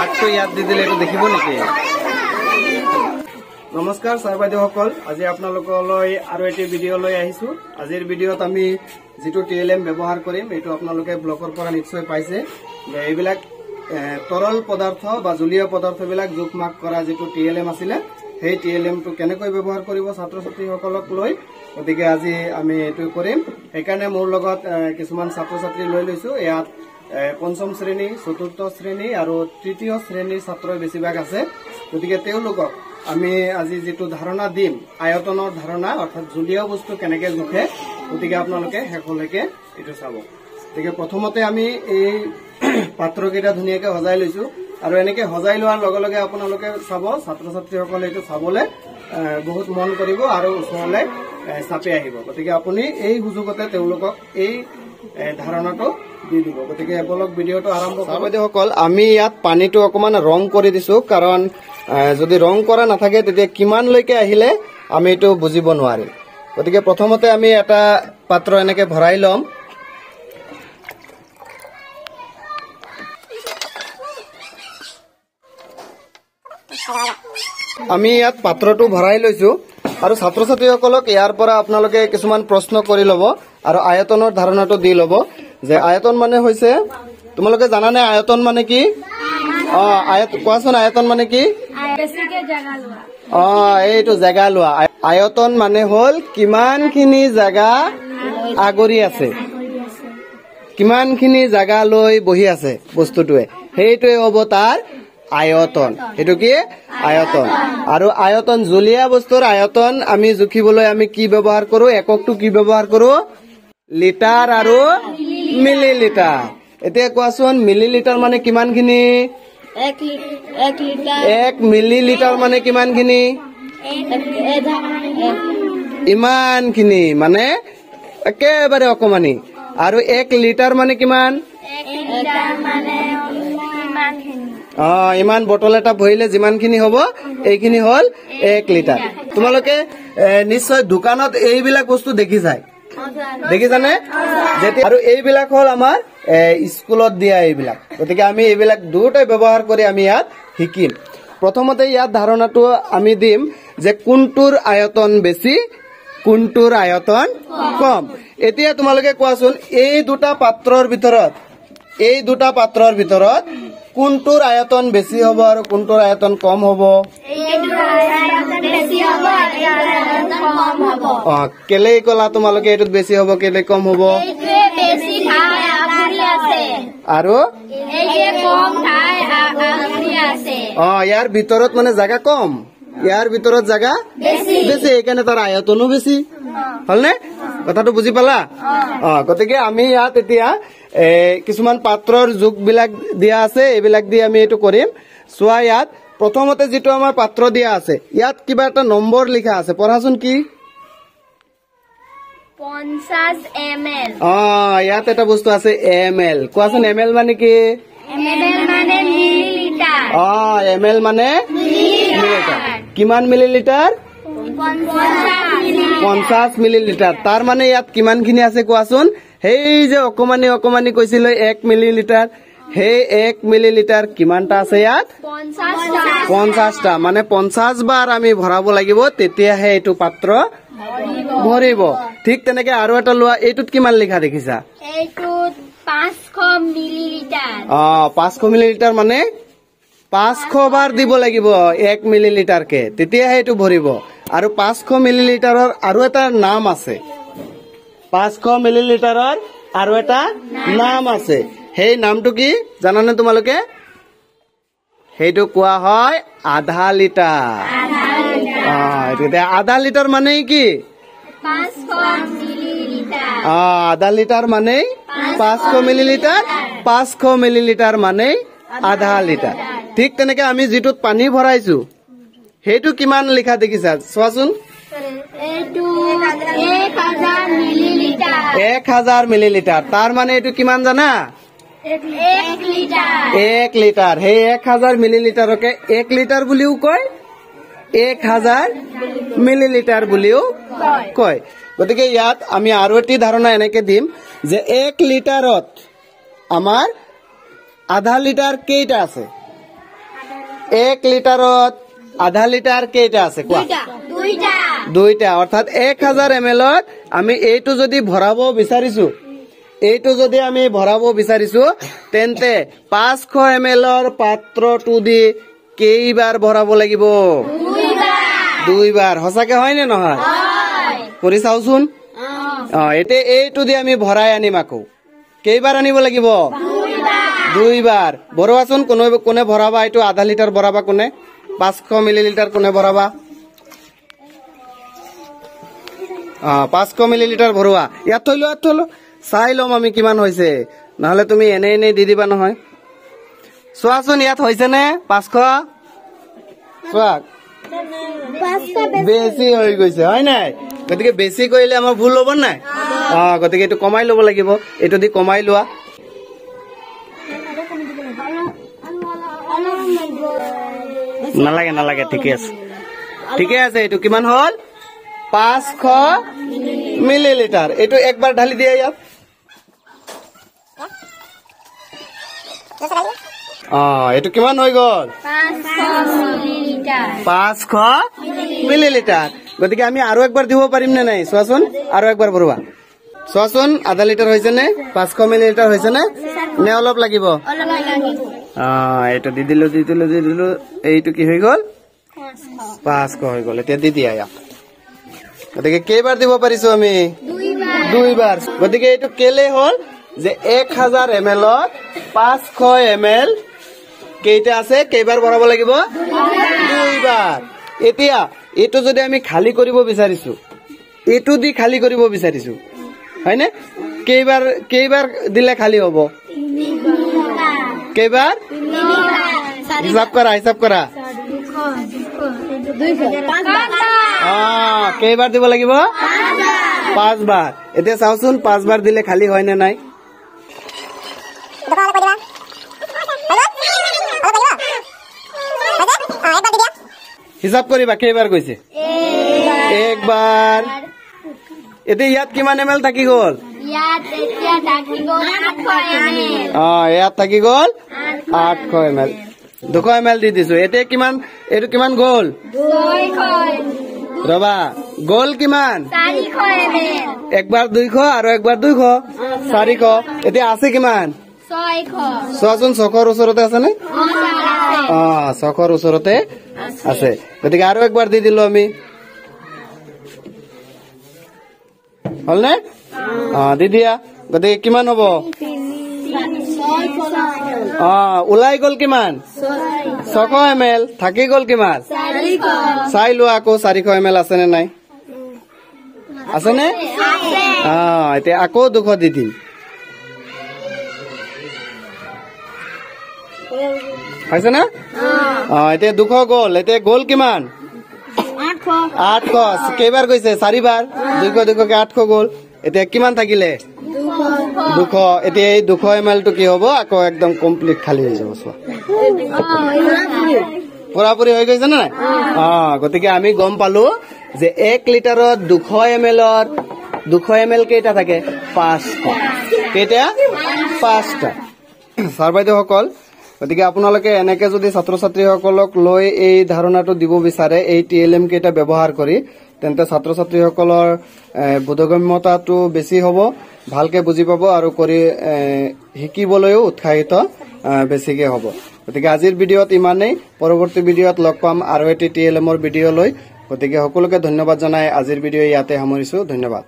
আগটো ইয়াত দি দিলে এইটো দেখিব নেকি? নমস্কাৰ ছাৰ বাইদেউসকল, আজি আপোনালোকলৈ আৰু এটি ভিডিঅ' লৈ আহিছো। আজিৰ ভিডিঅ'ত আমি যিটো TLM ব্যৱহাৰ কৰিম এইটো আপোনালোকে ব্লকৰ পৰা নিশ্চয় পাইছে। এইবিলাক তৰল পদাৰ্থ বা জলীয় পদাৰ্থবিলাক জোখমাখ কৰা যিটো TLM আছিলে সেই TLMটো কেনেকৈ ব্যৱহাৰ কৰিব ছাত্ৰ ছাত্ৰীসকলক লৈ, গতিকে আজি আমি এইটো কৰিম। সেইকাৰণে মোৰ লগত কিছুমান ছাত্ৰ ছাত্ৰী লৈ লৈছো। ইয়াত পঞ্চম শ্ৰেণী, চতুৰ্থ শ্ৰেণী আৰু তৃতীয় শ্ৰেণীৰ ছাত্ৰ বেছিভাগ আছে। গতিকে তেওঁলোকক আমি আজি যিটো ধাৰণা দিম, আয়তনৰ ধাৰণা, অৰ্থাৎ জলীয় বস্তু কেনেকে জোখে, গতিকে আপোনালোকে শেষলৈকে এইটো চাব। গতিকে প্ৰথমতে আমি এই পাত্ৰকেইটা ধুনীয়াকে সজাই লৈছো আৰু এনেকে সজাই লোৱাৰ লগে লগে আপোনালোকে চাব, ছাত্ৰ ছাত্ৰীসকলে এইটো চাবলৈ বহুত মন কৰিব আৰু ওচৰলৈ চাপি আহিব। গতিকে আপুনি এই সুযোগতে তেওঁলোকক এই ধাৰণাটো দি দিব। গতিকে বলক ভিডিঅ'টো আৰম্ভ কৰোঁ। বাইদেউসকল, আমি ইয়াত পানীটো অকমান ৰং কৰি দিছো, কাৰণ যদি ৰং কৰা নাথাকে তেতিয়া কিমানলৈকে আহিলে আমি এইটো বুজিব নোৱাৰিম। গতিকে প্ৰথমতে আমি এটা পাত্ৰ এনেকে ভৰাই ল'ম। আমি ইয়াত পাত্ৰটো ভৰাই লৈছো আৰু ছাত্ৰ ছাত্ৰীসকলক ইয়াৰ পৰা আপোনালোকে কিছুমান প্ৰশ্ন কৰি ল'ব আৰু আয়তনৰ ধাৰণাটো দি ল'ব যে আয়তন মানে হৈছে, তোমালোকে জানানে আয়তন মানে কি? কোৱাচোন, আয়তন মানে কি? এইটো জেগা লোৱা। আয়তন মানে হ'ল কিমানখিনি জেগা আগৰি আছে, কিমানখিনি জেগা লৈ বহি আছে বস্তুটোৱে, সেইটোৱে হ'ব তাৰ আয়তন। সেইটো কি? আয়তন। আৰু আয়তন, জলীয়া বস্তুৰ আয়তন আমি জুখিবলৈ আমি কি ব্যৱহাৰ কৰো? এককটো কি ব্যৱহাৰ কৰো? লিটাৰ আৰু মিলিলিটাৰ। এতিয়া কোৱাচোন, মিলিলিটাৰ মানে কিমানখিনি? 1 মিলিলিটাৰ মানে কিমানখিনি? ইমানখিনি, মানে একেবাৰে অকমানি। আৰু 1 লিটাৰ মানে কিমান? ইমান বটল এটা ভৰিলে যিমানখিনি হ'ব এইখিনি হ'ল 1 লিটাৰ। তোমালোকে নিশ্চয় দোকানত এইবিলাক বস্তু দেখিছানে? আৰু এইবিলাক হ'ল আমাৰ স্কুলত দিয়া এইবিলাক। গতিকে আমি এইবিলাক দুটাই ব্যৱহাৰ কৰি আমি ইয়াত শিকিম। প্ৰথমতে ইয়াত ধাৰণাটো আমি দিম যে কোনটোৰ আয়তন বেছি, কোনটোৰ আয়তন কম। এতিয়া তোমালোকে কোৱাচোন, এই দুটা পাত্ৰৰ ভিতৰত কোনটোৰ আয়তন বেছি হ'ব আৰু কোনটোৰ আয়তন কম হ'ব? কেলে কলা তোমালোকে এইটোত বেছি হ'ব, কেলে কম হ'ব? আৰু ইয়াৰ ভিতৰত মানে জাগা কম, ইয়াৰ ভিতৰত জাগা বেছি, সেইকাৰণে তাৰ আয়তনো বেছি। হলনে? কথাটো বুজি পালা? গতিকে আমি ইয়াত এতিয়া কিছুমান পাত্ৰৰ জোখবিলাক দিয়া আছে, এইবিলাক দি আমি এইটো কৰিম। চোৱা, ইয়াত প্ৰথমতে যিটো আমাৰ পাত্ৰ দিয়া আছে ইয়াত কিবা এটা নম্বৰ লিখা আছে, পঢ়াচোন কি? 50 ml। ইয়াত এটা বস্তু আছে ml। কোৱাচোন, ml মানে কি? ml মানে মিলিলিটাৰ। ml মানে মিলিলিটাৰ। কিমান মিলিলিটাৰ? 50 মিলিলিটাৰ। তাৰ মানে ইয়াত কিমানখিনি আছে কোৱাচোন? সেই যে অকমানি কৈছিলো 1 মিলিলিটাৰ, সেই 1 মিলিলিটাৰ কিমানটা আছে ইয়াত? 50টা। মানে 50 বাৰ আমি ভৰাব লাগিব, তেতিয়াহে এইটো পাত্ৰ ভৰিব। ঠিক তেনেকে আৰু এটা লোৱা, এইটোত কিমান লিখা দেখিছা? এইটোত 500 মিলিলিটাৰ। 500 মিলিলিটাৰ মানে 500 বাৰ দিব লাগিব 1 মিলিলিটাৰকে, তেতিয়াহে এইটো ভৰিব। আৰু 500 মিলিলিটাৰৰ আৰু এটা নাম আছে, 500 মিলিলিটাৰৰ আৰু এটা নাম আছে। সেই নামটো কি জানানে তোমালোকে? সেইটো কোৱা হয় আধা লিটাৰ। আধা লিটাৰ মানে কি? 500 মিলিলিটাৰ। আধা লিটাৰ মানে 500 মিলিলিটাৰ, 500 মিলিলিটাৰ মানে আধা লিটাৰ। ঠিক তেনেকে আমি যিটোত পানী ভৰাইছো সেইটো কিমান লিখা দেখিছা চোৱাচোন? 1000 মিলিলিটাৰ। তাৰ মানে এইটো কিমান জানা? 1 লিটাৰ। সেই 1000 মিলিলিটাৰকে 1 লিটাৰ বুলিও কয়, 1000 মিলিলিটাৰ বুলিও কয়। গতিকে ইয়াত আমি আৰু এটি ধাৰণা এনেকে দিম যে 1 লিটাৰত আমাৰ আধা লিটাৰ কেইটা আছে? 1 লিটাৰত আধা লিটাৰ কেইটা আছে কোৱা দুইটা অৰ্থাৎ 1000 ml ত আমি এইটো যদি ভৰাব বিচাৰিছো তেন্তে 500 ml ৰ পাত্ৰটো দি কেইবাৰ ভৰাব লাগিব দুইবাৰ হসাকে হয় নে নহয় কৰি চাওচোন এতে এইটো দি আমি ভৰাই আনিম আকৌ কেইবাৰ আনিব লাগিব দুইবাৰ ভৰোৱাচোন কোনে ভৰাবা এইটো আধা লিটাৰ ভৰাবা কোনে 500 মিলিলিটাৰ কোনে ভৰাবা 500 মিলিলিটাৰ ভৰোৱা ইয়াত থৈলো চাই লম আমি কিমান হৈছে নহলে তুমি এনে দি দিবা নহয় চোৱাচোন ইয়াত হৈছে নে 500 চোৱা বেছি হৈ গৈছে হয় নাই গতিকে বেছি কৰিলে আমাৰ ভুল হ'ব নাই গতিকে এইটো কমাই ল'ব লাগিব এইটো দি কমাই লোৱা নালাগে ঠিকে আছে এইটো কিমান হল 500 মিলিলিটাৰ এইটো একবাৰ ঢালি দিয়া ইয়াত এইটো কিমান হৈ গল 500 মিলিলিটাৰ গতিকে আমি আৰু একবাৰ দিব পাৰিম নে নাই চোৱাচোন আৰু একবাৰ ভৰোৱা চোৱাচোন আধা লিটাৰ হৈছে নে 500 মিলিলিটাৰ হৈছে নে অলপ লাগিব এইটো দি দিলো এইটো কি হৈ গল 500 হৈ গল এতিয়া দি দিয়া ইয়াত গতিকে কেইবাৰ দিব পাৰিছো আমি দুইবাৰ গতিকে এইটো কেলে হল যে 1000 ml ত 500 ml কেইটা আছে কেইবাৰ ভৰাব লাগিব দুইবাৰ এতিয়া এইটো যদি আমি খালি কৰিব বিচাৰিছো এইটো দি খালি কৰিব বিচাৰিছো হয়নে কেইবাৰ দিলে খালি হ'ব কেইবাৰ হিসাব কৰা কেইবাৰ দিব লাগিব 5 বাৰ এতিয়া চাওচোন 5 বাৰ দিলে খালি হয় নে নাই হিসাব কৰিবা কেইবাৰ গৈছে একবাৰ এতিয়া ইয়াত কিমান ml থাকি গল ইয়াত থাকি গল 800 ml 200 ml দি দিছো এতিয়া কিমান এইটো কিমান গল ৰবা গল কিমান 400 ml একবাৰ 200 আৰু একবাৰ 200 400 এতিয়া আছে কিমান 600 চোৱাচোন 600 ওচৰতে আছে নে 600 ওচৰতে আছে গতিকে আৰু একবাৰ দি দিলো আমি হল নে দি দিয়া গতিকে কিমান হ'ব ওলাই গল কিমান 600 ml থাকি গল কিমান চাই লোৱা আকৌ 400 ml আছে নে নাই আছে নে এতিয়া আকৌ 200 দি দিম হৈছে না এতিয়া 200 গল এতিয়া গল কিমান 800 কেইবাৰ গৈছে 4 বাৰ 200 কে 800 গল এতিয়া কিমান থাকিলে 200 এতিয়া এই 200 ml টো কি হ'ব আকৌ একদম কমপ্লিট খালি হৈ যাব চোৱা পুৰাপুৰি হৈ গৈছে না গতিকে আমি গম পালো যে 1 লিটাৰত 200 ml কেইটা থাকে 500 কেইটা 5টা ছাৰ বাইদেউসকল গতিকে আপোনালোকে এনেকে যদি ছাত্ৰ ছাত্ৰীসকলক লৈ এই ধাৰণাটো দিব বিচাৰে এই TLM কেইটা ব্যৱহাৰ কৰি তেন্তে ছাত্ৰ ছাত্ৰীসকলৰ বোধগম্যতাটো বেছি হ'ব ভালকে বুজি পাব আৰু কৰি শিকিবলৈও উৎসাহিত বেছিকে হ'ব গতিকে আজিৰ ভিডিঅ'ত ইমানেই পৰৱৰ্তী ভিডিঅ'ত লগ পাম আৰু এটি TLM ৰ ভিডিঅ' লৈ গতিকে সকলোকে ধন্যবাদ জনাই আজিৰ ভিডিঅ' ইয়াতে সামৰিছো ধন্যবাদ